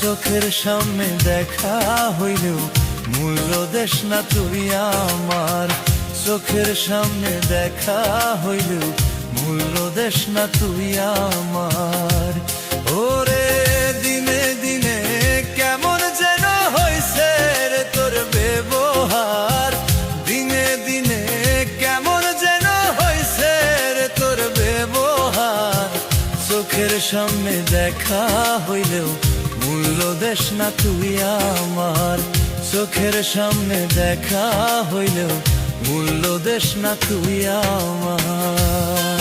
চোখের সামনে দেখা হইলেও মূল্য দেশ না তুই আমার। চোখের সামনে দেখা হইলেও মূল্য দেশ না তুই আমার। ওরে দিনে দিনে কেমন যেন হইছে রে তোর ব্যবহার, দিনে দিনে কেমন যেন হইছে রে তোর ব্যবহার। চোখের সামনে দেখা হইলেও মূল্য দেশ না তুই আমার। চোখের সামনে দেখা হইলেও মূল্য দেশ না তুই আমার।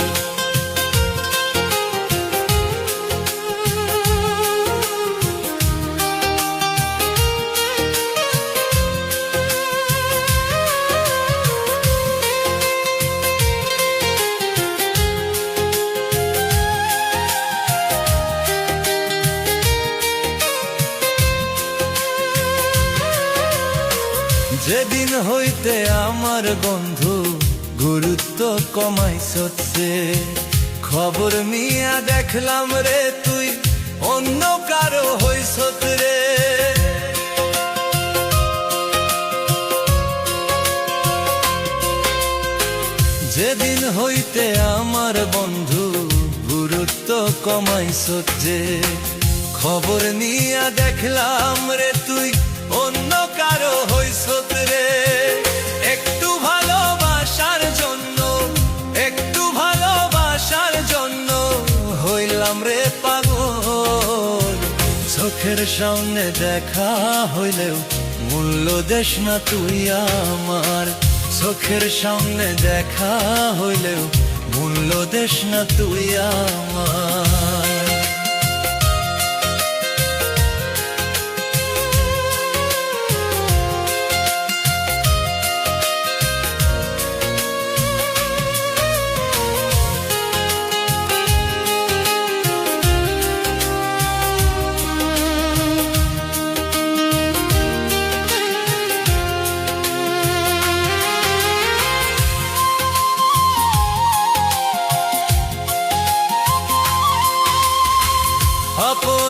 যেদিন হইতে আমার বন্ধু গুরুত্ব কমাইছে, খবর নিয়া দেখলাম রে তুই অন্য কারো হইছ রে। যেদিন হইতে আমার বন্ধু গুরুত্ব কমাইছে, খবর নিয়া দেখলাম রে তুই অন্য কারো হইছ রে। একটু ভালোবাসার জন্য, একটু ভালোবাসার জন্য হইলাম রে পাগল। চোখের সামনে দেখা হইলেও মূল্য দেশ না তুই আমার। চোখের সামনে দেখা হইলেও মূল্য দেশ না তুই আমার।